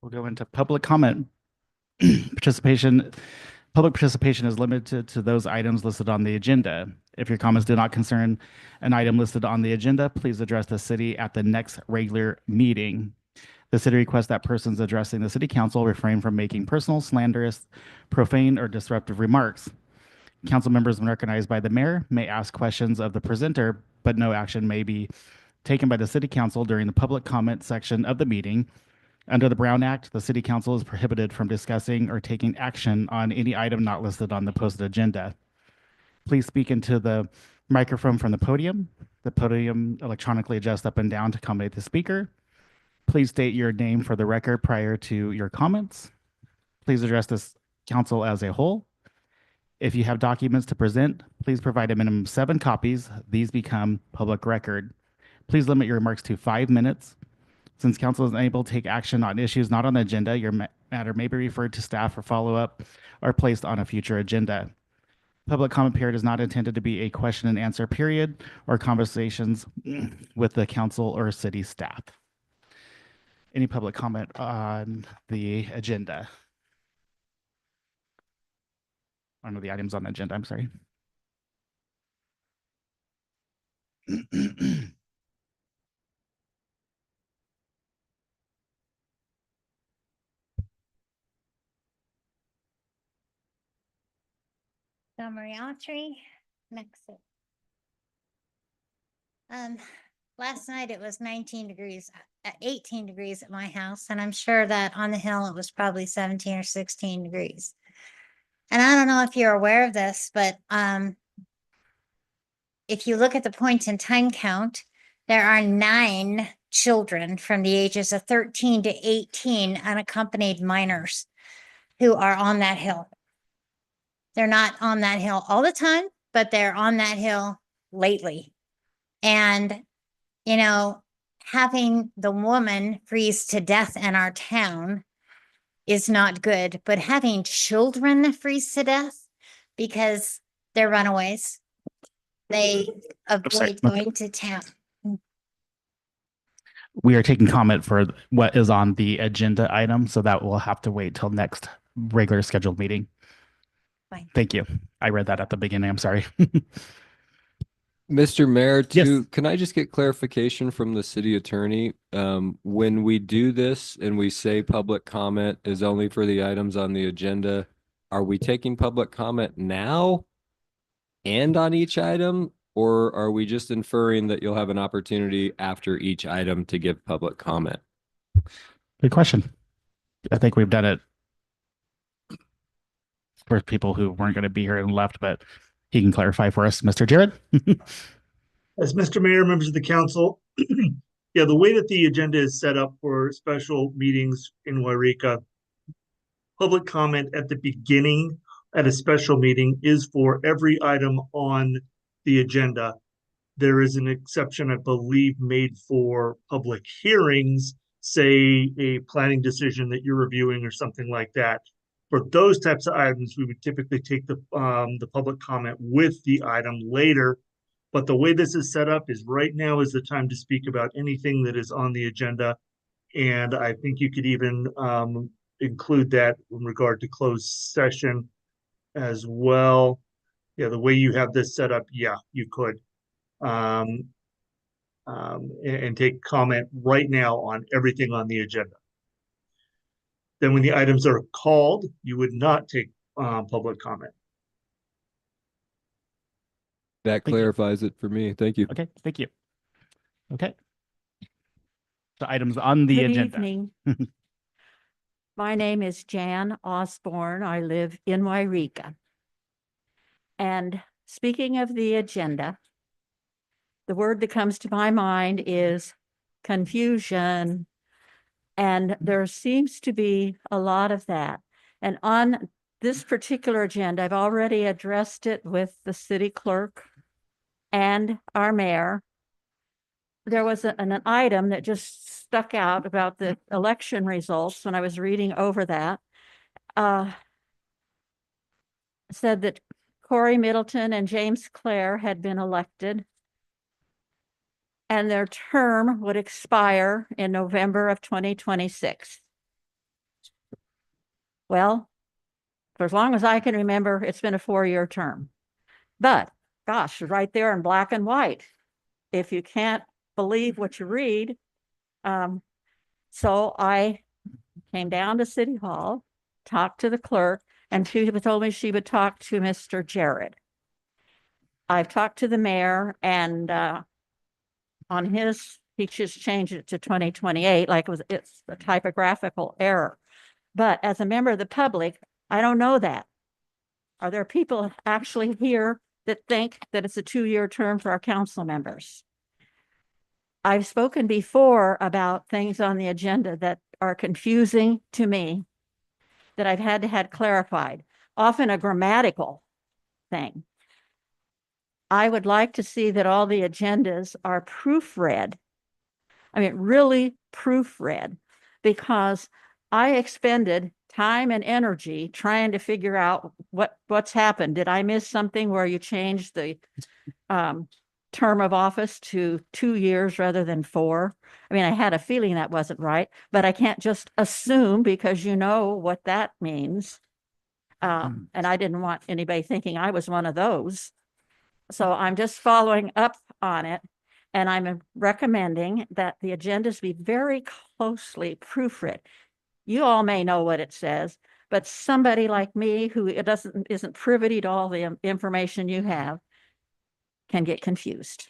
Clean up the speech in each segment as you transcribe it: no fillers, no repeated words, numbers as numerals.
We'll go into public comment. Participation, public participation is limited to those items listed on the agenda. If your comments do not concern an item listed on the agenda, please address the city at the next regular meeting. The city requests that persons addressing the city council refrain from making personal, slanderous, profane, or disruptive remarks. Council members, when recognized by the mayor, may ask questions of the presenter, but no action may be taken by the city council during the public comment section of the meeting. Under the Brown Act, the city council is prohibited from discussing or taking action on any item not listed on the posted agenda. Please speak into the microphone from the podium. The podium electronically adjusts up and down to accommodate the speaker. Please state your name for the record prior to your comments. Please address this council as a whole. If you have documents to present, please provide a minimum of 7 copies. These become public record. Please limit your remarks to 5 minutes. Since council is unable to take action on issues not on the agenda, your matter may be referred to staff for follow-up or placed on a future agenda. Public comment period is not intended to be a question and answer period or conversations with the council or city staff. Any public comment on the agenda? Under the items on the agenda, I'm sorry. Mariatri, Mexico. Last night it was 19 degrees, 18 degrees at my house, and I'm sure that on the hill it was probably 17 or 16 degrees. And I don't know if you're aware of this, but if you look at the point in time count, there are 9 children from the ages of 13 to 18 unaccompanied minors who are on that hill. They're not on that hill all the time, but they're on that hill lately. And, you know, having the woman freeze to death in our town is not good, but having children freeze to death because they're runaways, they avoid going to town. We are taking comment for what is on the agenda item, so that will have to wait till next regular scheduled meeting. Fine. Thank you. I read that at the beginning. I'm sorry. Mr. Mayor, Yes. can I just get clarification from the city attorney? When we do this and we say public comment is only for the items on the agenda, are we taking public comment now and on each item? Or are we just inferring that you'll have an opportunity after each item to give public comment? Good question. I think we've done it for people who weren't going to be here and left, but he can clarify for us. Mr. Jared? As Mr. Mayor, members of the council, yeah, the way that the agenda is set up for special meetings in Wairika, public comment at the beginning at a special meeting is for every item on the agenda. There is an exception, I believe, made for public hearings, say a planning decision that you're reviewing or something like that. For those types of items, we would typically take the public comment with the item later. But the way this is set up is right now is the time to speak about anything that is on the agenda. And I think you could even include that in regard to closed session as well. Yeah, the way you have this set up, yeah, you could. And take comment right now on everything on the agenda. Then when the items are called, you would not take public comment. That clarifies it for me. Thank you. Okay, thank you. Okay. The items on the agenda. Good evening. My name is Jan Osborne. I live in Wairika. And speaking of the agenda, the word that comes to my mind is confusion. And there seems to be a lot of that. And on this particular agenda, I've already addressed it with the city clerk and our mayor. There was an item that just stuck out about the election results when I was reading over that. Said that Corey Middleton and James Clare had been elected and their term would expire in November of 2026. Well, for as long as I can remember, it's been a 4-year term. But gosh, right there in black and white, if you can't believe what you read. So I came down to City Hall, talked to the clerk, and she told me she would talk to Mr. Jared. I've talked to the mayor, and on his, he just changed it to 2028, like it's a typographical error. But as a member of the public, I don't know that. Are there people actually here that think that it's a 2-year term for our council members? I've spoken before about things on the agenda that are confusing to me, that I've had to have clarified, often a grammatical thing. I would like to see that all the agendas are proofread. I mean, really proofread, because I expended time and energy trying to figure out what's happened. Did I miss something where you changed the term of office to 2 years rather than 4? I mean, I had a feeling that wasn't right, but I can't just assume because you know what that means. And I didn't want anybody thinking I was one of those. So I'm just following up on it. And I'm recommending that the agendas be very closely proofread. You all may know what it says, but somebody like me who isn't privy to all the information you have can get confused.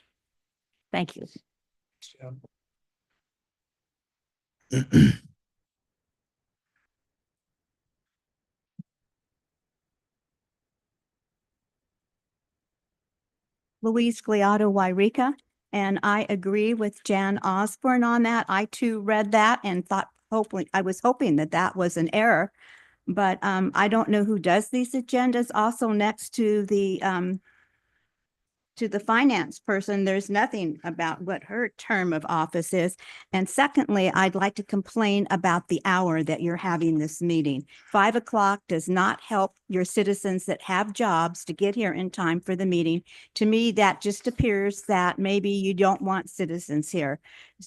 Thank you. Louise Gliotto, Wairika, and I agree with Jan Osborne on that. I too read that and thought, I was hoping that that was an error. But I don't know who does these agendas. Also next to the finance person, there's nothing about what her term of office is. And secondly, I'd like to complain about the hour that you're having this meeting. 5 o'clock does not help your citizens that have jobs to get here in time for the meeting. To me, that just appears that maybe you don't want citizens here.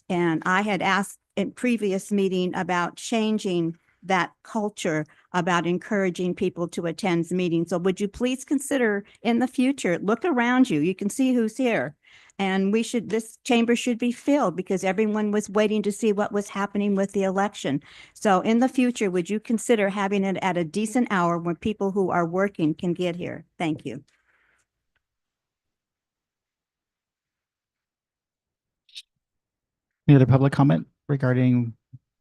And I had asked in previous meeting about changing that culture about encouraging people to attend meetings. So would you please consider in the future, look around you, you can see who's here. And this chamber should be filled because everyone was waiting to see what was happening with the election. So in the future, would you consider having it at a decent hour when people who are working can get here? Thank you. Any other public comment regarding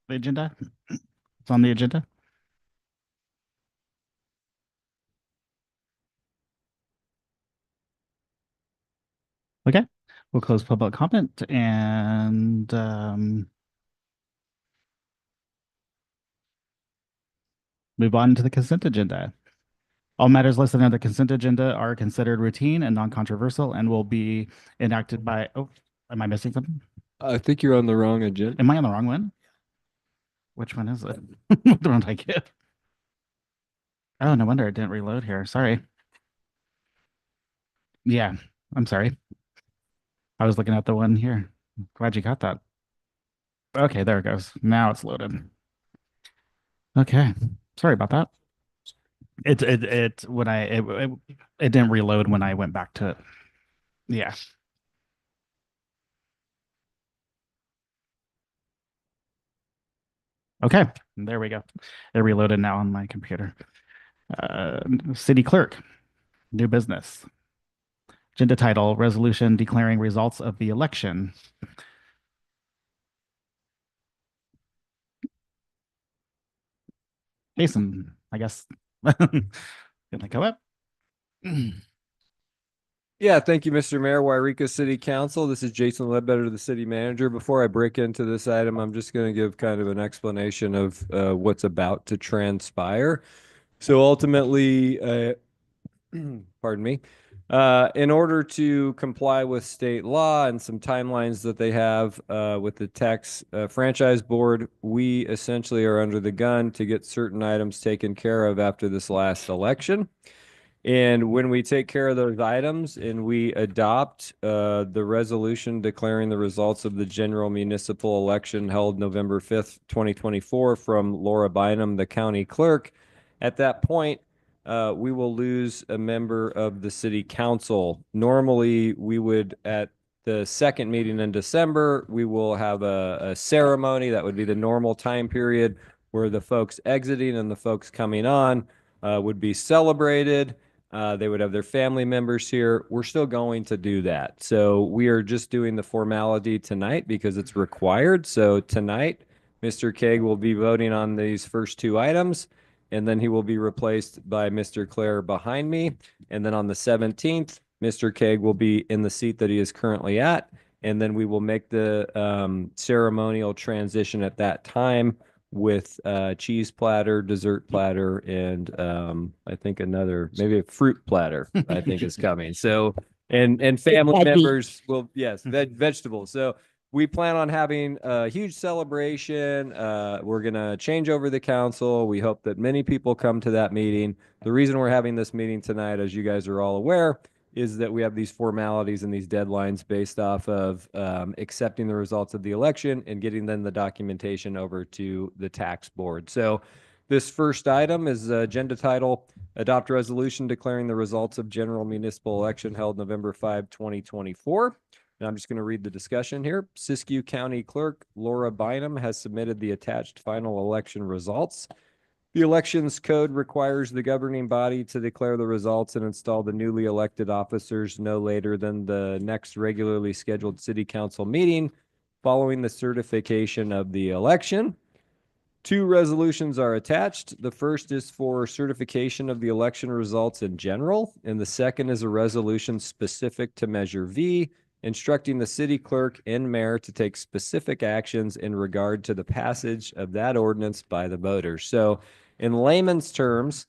the agenda? It's on the agenda. Okay, we'll close public comment and move on to the consent agenda. All matters listed on the consent agenda are considered routine and non-controversial and will be enacted by, oh, am I missing something? I think you're on the wrong agenda. Am I on the wrong one? Which one is it? What one did I get? Oh, no wonder it didn't reload here. Sorry. Yeah, I'm sorry. I was looking at the one here. Glad you got that. Okay, there it goes. Now it's loaded. Okay, sorry about that. It when it didn't reload when I went back to it. Yeah. Okay, there we go. It reloaded now on my computer. City clerk, new business. Agenda title, resolution declaring results of the election. Jason, I guess. Can I go up? Yeah, thank you, Mr. Mayor, Wairika City Council. This is Jason Ledbetter, the city manager. Before I break into this item, I'm just going to give kind of an explanation of what's about to transpire. So ultimately, pardon me, in order to comply with state law and some timelines that they have with the tax franchise board, we essentially are under the gun to get certain items taken care of after this last election. And when we take care of those items and we adopt the resolution declaring the results of the general municipal election held November 5th, 2024 from Laura Bynum, the county clerk, At that point, we will lose a member of the city council. Normally, we would, at the second meeting in December, we will have a ceremony. That would be the normal time period where the folks exiting and the folks coming on would be celebrated. They would have their family members here. We're still going to do that. So we are just doing the formality tonight because it's required. So tonight, Mr. Keg will be voting on these first two items, and then he will be replaced by Mr. Clare behind me. And then on the 17th, Mr. Keg will be in the seat that he is currently at. And then we will make the ceremonial transition at that time with cheese platter, dessert platter, and I think another, maybe a fruit platter, I think is coming. So, and family Veggie. members will, yes, vegetables. So we plan on having a huge celebration. We're going to change over the council. We hope that many people come to that meeting. The reason we're having this meeting tonight, as you guys are all aware, is that we have these formalities and these deadlines based off of accepting the results of the election and getting then the documentation over to the tax board. So this first item is agenda title, adopt a resolution declaring the results of general municipal election held November 5, 2024. And I'm just going to read the discussion here. Siskiyou County Clerk Laura Bynum has submitted the attached final election results. The elections code requires the governing body to declare the results and install the newly elected officers no later than the next regularly scheduled city council meeting following the certification of the election. Two resolutions are attached. The first is for certification of the election results in general, and the second is a resolution specific to Measure V, instructing the city clerk and mayor to take specific actions in regard to the passage of that ordinance by the voters. So in layman's terms,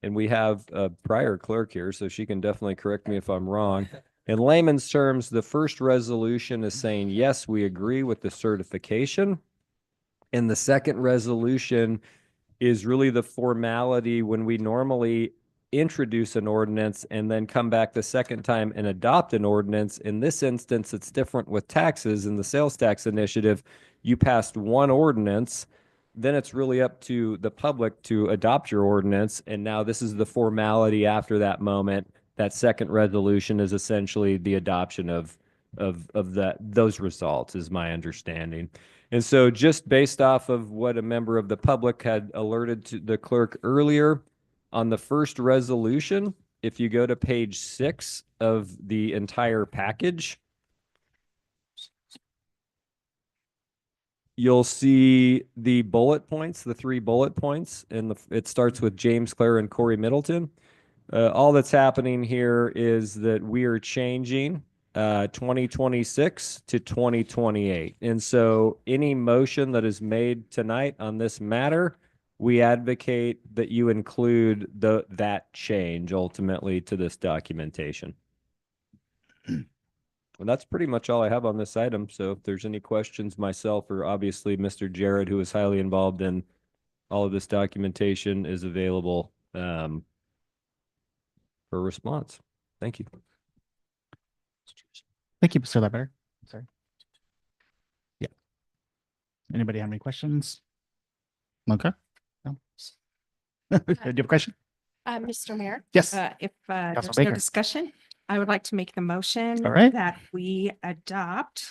and we have a prior clerk here, so she can definitely correct me if I'm wrong. In layman's terms, the first resolution is saying, yes, we agree with the certification. And the second resolution is really the formality when we normally introduce an ordinance and then come back the second time and adopt an ordinance. In this instance, it's different with taxes. In the sales tax initiative, you passed one ordinance, then it's really up to the public to adopt your ordinance. And now this is the formality after that moment. That second resolution is essentially the adoption of those results, is my understanding. And so just based off of what a member of the public had alerted to the clerk earlier, on the first resolution, if you go to page 6 of the entire package, you'll see the bullet points, the 3 bullet points, and it starts with James Clare and Corey Middleton. All that's happening here is that we are changing 2026 to 2028. And so any motion that is made tonight on this matter, we advocate that you include that change ultimately to this documentation. And that's pretty much all I have on this item. So if there's any questions, myself or obviously Mr. Jared, who is highly involved in all of this documentation, is available for response. Thank you. Thank you, Mr. Ledbetter. Sorry. Yeah. Anybody have any questions? Okay. No. Do you have a question? Mr. Mayor? Yes. If Councilman there's no Baker. discussion, I would like to make the motion All right. that we adopt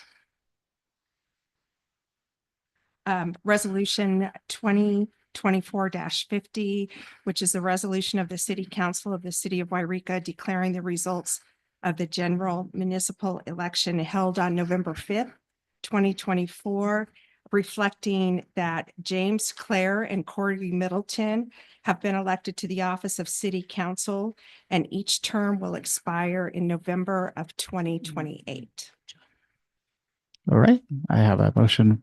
Resolution 2024-50, which is the resolution of the City Council of the City of Wairika declaring the results of the general municipal election held on November 5th, 2024, reflecting that James Clare and Corey Middleton have been elected to the office of City Council, and each term will expire in November of 2028. All right. I have a motion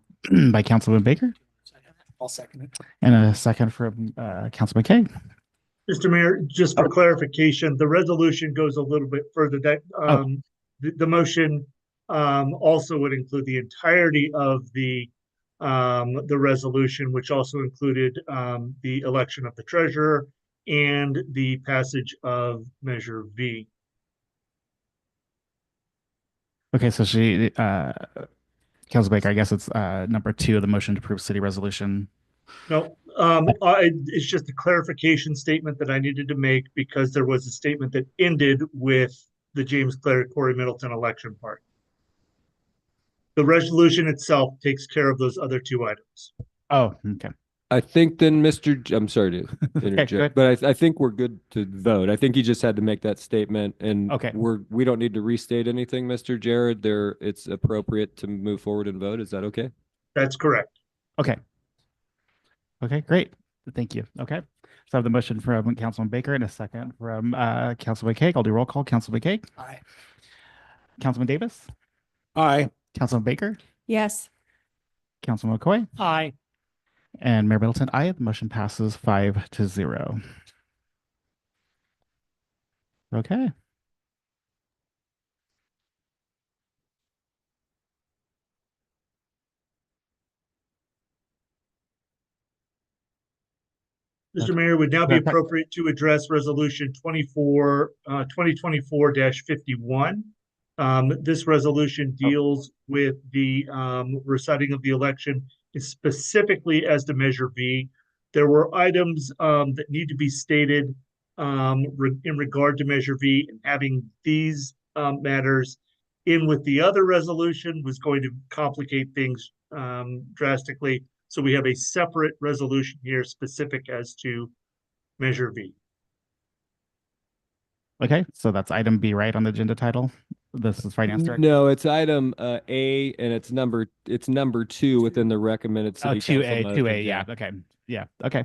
by Councilman Baker. I'll second it. And a second from Councilman Kay. Mr. Mayor, just for clarification, the resolution goes a little bit further. That the motion also would include the entirety of the resolution, which also included the election of the treasurer and the passage of Measure V. Okay, so Council Baker, I guess it's number 2 of the motion to approve city resolution. No, It's just a clarification statement that I needed to make because there was a statement that ended with the James Clerk Corey Middleton election part. The resolution itself takes care of those other two items. Oh, okay. I think then I'm sorry to Okay, interject, good. but I think we're good to vote. I think he just had to make that statement and Okay. we don't need to restate anything, Mr. Jared. It's appropriate to move forward and vote. Is that okay? That's correct. Okay. Okay, great. Thank you. Okay. So I have the motion from Councilman Baker and a second from Councilman Cake. I'll do roll call. Councilman Cake. Aye. Councilman Davis. Aye. Councilman Baker. Yes. Councilman McCoy. Aye. And Mayor Middleton, aye. The motion passes 5-0. Okay. Mr. Mayor, would now be Okay. appropriate to address resolution 2024-51. This resolution deals with the reciting of the election, specifically as to Measure V. There were items that need to be stated in regard to Measure V, and having these matters in with the other resolution was going to complicate things drastically. So we have a separate resolution here specific as to Measure V. Okay. So that's item B, right, on the agenda title? This is Finance Director. No, it's item A and it's number 2 within the recommended Oh, city council 2A, motion, yeah. Okay. Yeah. Okay.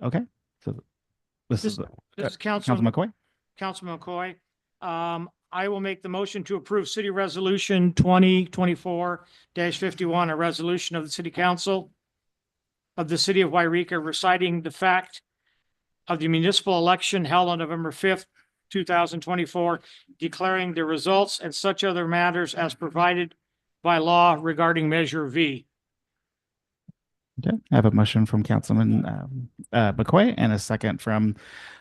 Okay. So this is This is Councilman McCoy. Councilman McCoy. I will make the motion to approve City Resolution 2024-51, a resolution of the City Council of the City of Wairika reciting the fact of the municipal election held on November 5th, 2024, declaring the results and such other matters as provided by law regarding Measure V. Okay. I have a motion from Councilman McCoy and a second from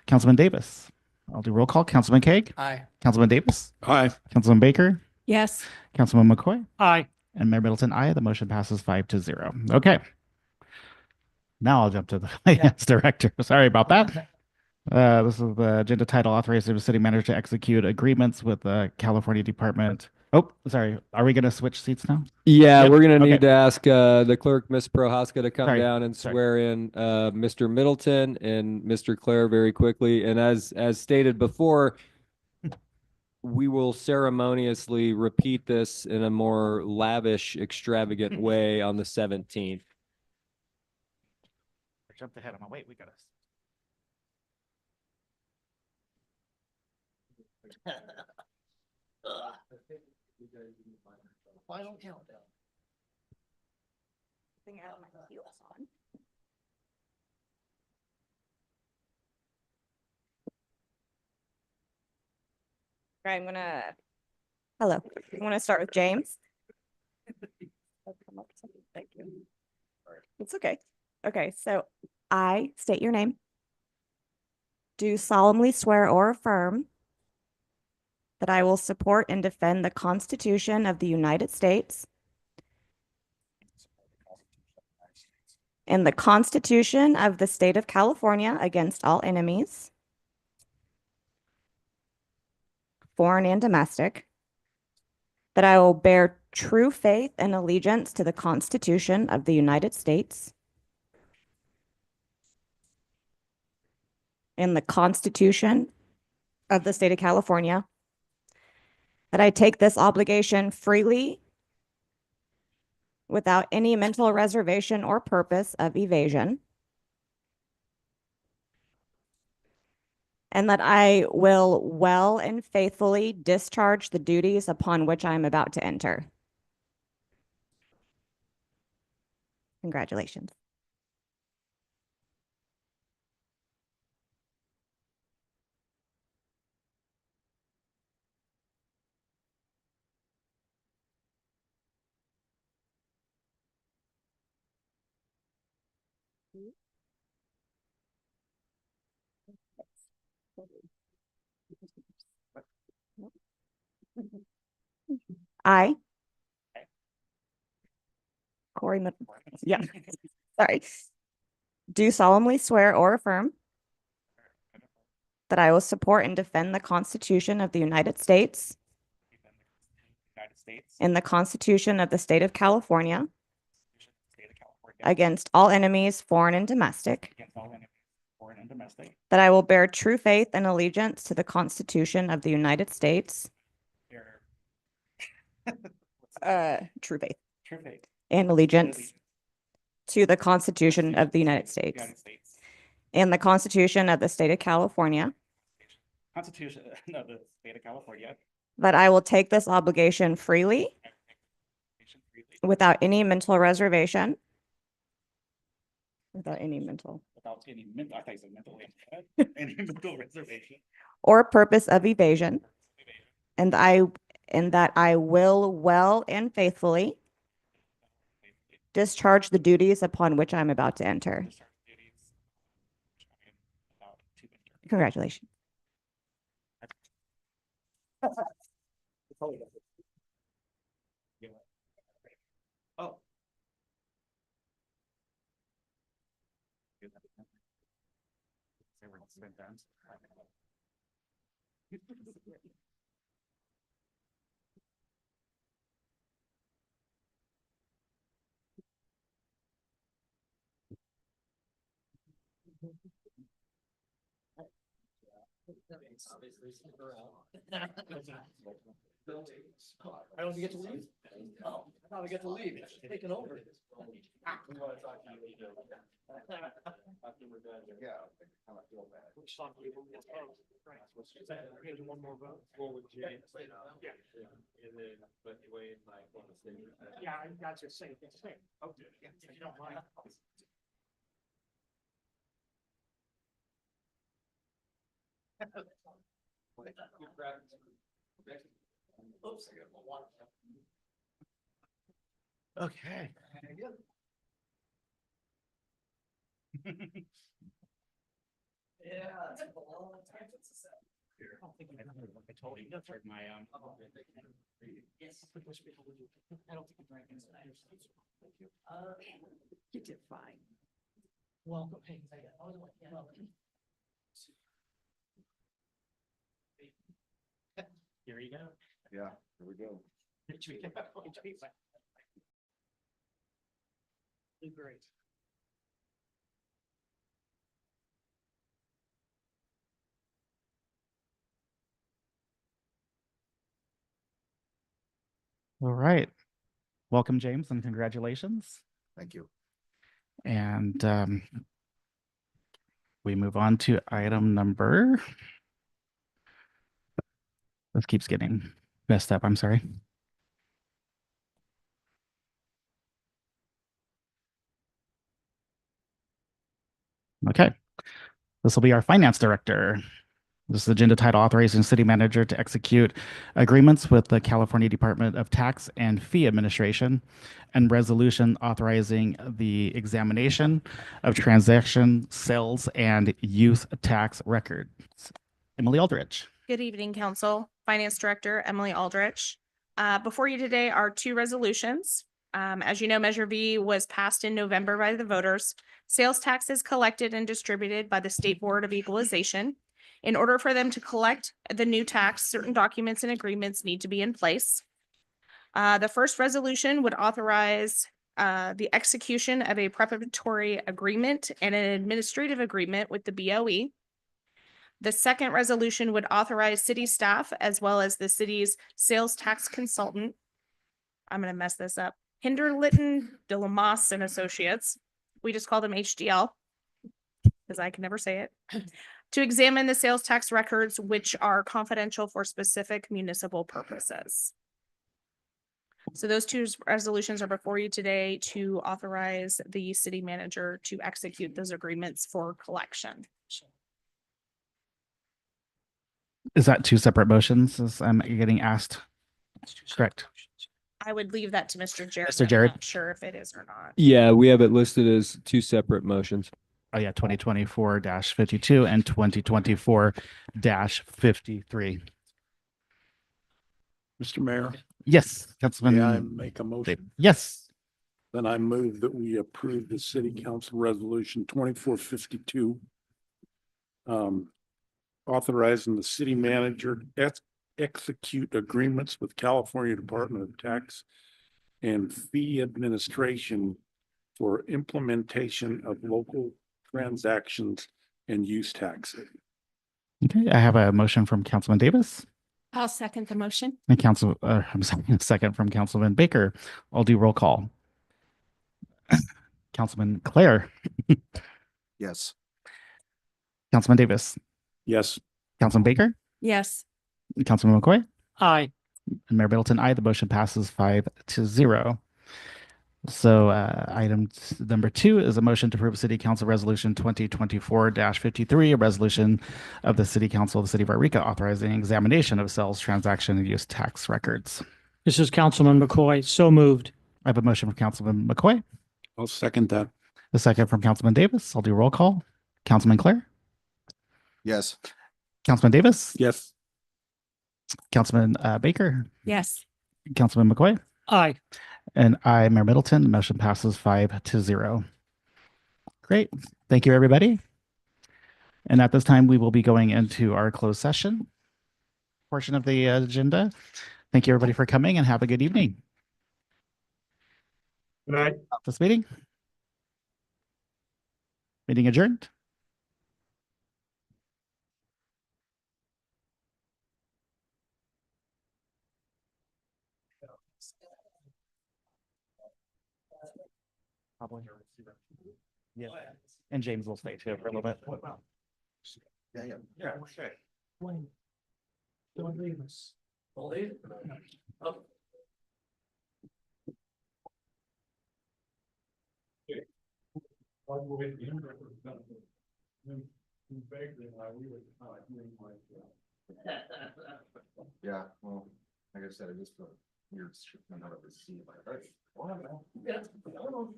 Councilman Davis. I'll do roll call. Councilman Cake. Aye. Councilman Davis. Aye. Councilman Baker. Yes. Councilman McCoy. Aye. And Mayor Middleton, aye. The motion passes 5-0. Okay. Now I'll jump to the Finance Director. Sorry about that. This is the agenda title, authorizing the city manager to execute agreements with the California Department. Oh, sorry. Are we going to switch seats now? Yeah, Yep. we're gonna Okay. need to ask the clerk, Miss Prohaska, to come Sorry. down and Sorry. swear in Mr. Middleton and Mr. Clare very quickly. And as stated before, we will ceremoniously repeat this in a more lavish, extravagant way on the 17th. Jumped ahead. I'm like, wait, we got to. Final countdown. Right, hello, I'm gonna start with James. Thank you. It's okay. Okay, so I state your name. Do solemnly swear or affirm that I will support and defend the Constitution of the United States and the Constitution of the State of California against all enemies, foreign and domestic, that I will bear true faith and allegiance to the Constitution of the United States and the Constitution of the State of California, that I take this obligation freely without any mental reservation or purpose of evasion, and that I will well and faithfully discharge the duties upon which I am about to enter. Congratulations. I, Corey, yeah, sorry. do solemnly swear or affirm that I will support and defend the Constitution of the United States United States, and the Constitution of the State of California State of California, against all enemies, foreign and domestic, against all enemies, foreign and domestic, that I will bear true faith and allegiance to the Constitution of the United States, true faith true faith, and allegiance to the Constitution of the United States United States, and the Constitution of the State of California, Constitution of the State of California, that I will take this obligation freely without any mental reservation. Without any mental without any mental, I thought you said mental, any mental reservation, or purpose of evasion, and that I will well and faithfully discharge the duties upon which I'm about to enter. Congratulations. Oh. I don't get to leave? Oh, I thought I get to leave. It's taken over. One more vote. Yeah. Yeah, I got you. Same. Okay. If you don't mind. Oops, I got my water. Okay. Yeah. It's a long time since it's out here. I don't think I told you, that's my, Yes. I don't think you drank it. You did fine. Welcome. Hey, here you go. Yeah, here we go. Great. All right. Welcome, James, and congratulations. Thank you. And we move on to item number. This keeps getting messed up. I'm sorry. Okay. This will be our finance director. This is agenda title authorizing city manager to execute agreements with the California Department of Tax and Fee Administration and resolution authorizing the examination of transaction, sales, and use tax records. Emily Aldrich. Good evening, Council. Finance Director Emily Aldrich. Before you today are two resolutions. As you know, Measure V was passed in November by the voters. Sales tax is collected and distributed by the State Board of Equalization. In order for them to collect the new tax, certain documents and agreements need to be in place. The first resolution would authorize the execution of a preparatory agreement and an administrative agreement with the BOE. The second resolution would authorize city staff as well as the city's sales tax consultant. I'm going to mess this up. Hinderlitten de Lamas and Associates. We just call them HDL because I can never say it. To examine the sales tax records, which are confidential for specific municipal purposes. So those two resolutions are before you today to authorize the city manager to execute those agreements for collection. Is that two separate motions as I'm getting asked? Correct. I would leave that to Mr. Jared. Mr. Jared. I'm not sure if it is or not. Yeah, we have it listed as two separate motions. Oh yeah, 2024-52 and 2024-53. Mr. Mayor, Yes, Councilman. may I make a motion? Yes. then I move that we approve the city council resolution 2452. Authorizing the city manager to execute agreements with California Department of Tax and Fee Administration for implementation of local transactions and use taxes. Okay, I have a motion from Councilman Davis I'll second the motion. and I'm sorry, a second from Councilman Baker. I'll do roll call. Councilman Clare, Yes. Councilman Davis, Yes. Councilman Baker, Yes. Councilman McCoy, Aye. and Mayor Middleton, aye. The motion passes 5-0. So item number 2 is a motion to approve City Council Resolution 2024-53, a resolution of the City Council of the City of Wairika authorizing examination of sales, transaction, and use tax records. This is Councilman McCoy. So moved. I have a motion from Councilman McCoy, I'll second that. the second from Councilman Davis. I'll do roll call. Councilman Clare, Yes. Councilman Davis, Yes. Councilman Baker, Yes. Councilman McCoy, Aye. and I, Mayor Middleton. The motion passes 5-0. Great. Thank you, everybody. And at this time, we will be going into our closed session portion of the agenda. Thank you, everybody, for coming, and have a good evening. Good night. This meeting. Meeting adjourned. Probably. Yeah. And James will stay too for a little bit. Yeah, yeah. Yeah, okay. Don't leave us. Believe it. Oh. Yeah, well, like I said, it just felt weird shipment out of the sea. Like, hey, what? Yeah, I don't know.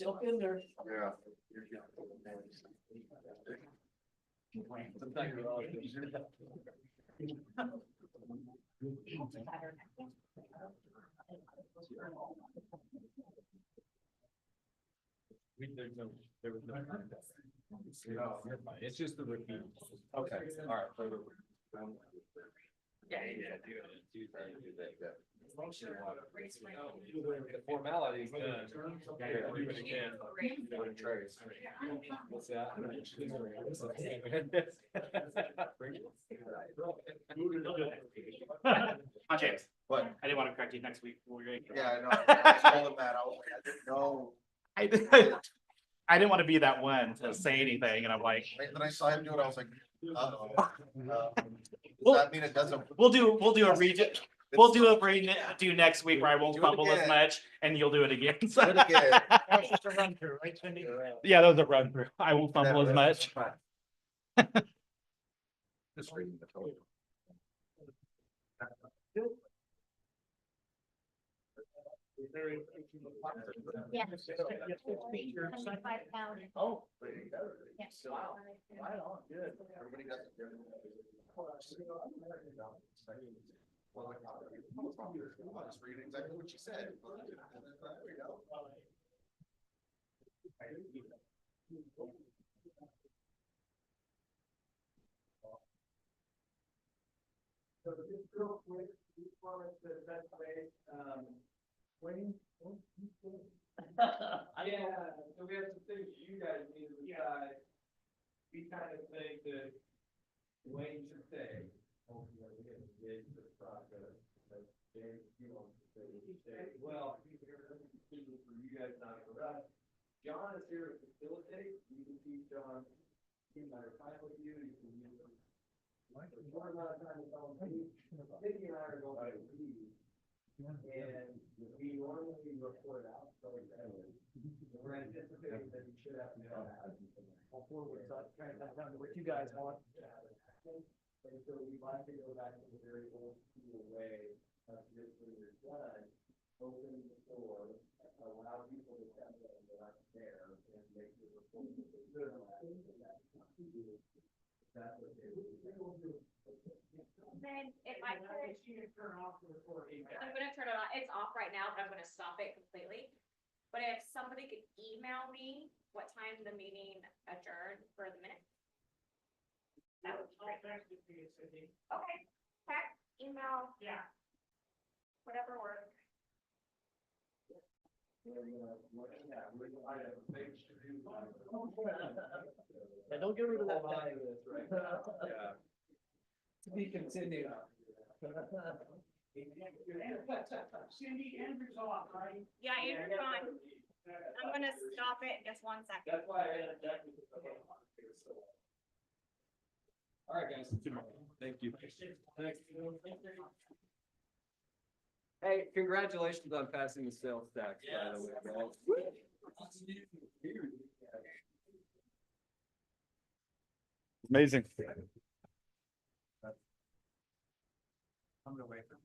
Jump in there. Yeah. It's just the repeat. Okay, all right. Yeah, do that. The formality is done. Yeah, do it again. What's that? Hi, James. What? I didn't want to correct you next week. Yeah, I know. I told him that. I was like, I didn't know. I didn't want to be that one to say anything, and I'm like, Right, then I saw him do it. I was like, uh-oh. Does Well, that mean it doesn't? we'll do a redo next week where I won't Do it fumble as again. much, and you'll do it again. Do it again. That's just a run through, right, Cindy? Yeah, that was a run through. I won't fumble as much. Just reading the total. Yeah. Oh. Yes. Wow. Right on, good. Everybody got it. Well, I was reading exactly what you said. There we go. So just real quick, we wanted to touch base, Wayne? Yeah, so we have some things you guys need to decide. We kind of think that Wayne should stay. Hopefully, we get engaged in this process, but James, you know, stay. Well, he's here to speak for you guys, not for us. John is here to facilitate. You can see John, he might have time with you, you can use him. We're not trying to tell him, Vicky and I are going to leave. And we normally report out, so we're anticipating that we should have to know that. Before we start trying to down to what you guys want. And so we like to go back to the very old school way of just when you're done, open the door, allow people to come in that aren't there and make the report that they're good on that. That's what they do. then if I could, I'm turn off the recording. gonna turn it on. It's off right now, but I'm gonna stop it completely. But if somebody could email me what time the meeting adjourned for the minute. That would be great. Okay, text, email. Yeah. Whatever works. And don't get rid of that. To be continued. Cindy, Andrew's off, right? Yeah, Andrew's on. I'm gonna stop it in just 1 second. That's why I interjected. All right, guys. Thank you. Hey, congratulations on passing the sales tax, by the way, guys. Amazing. I'm gonna wait for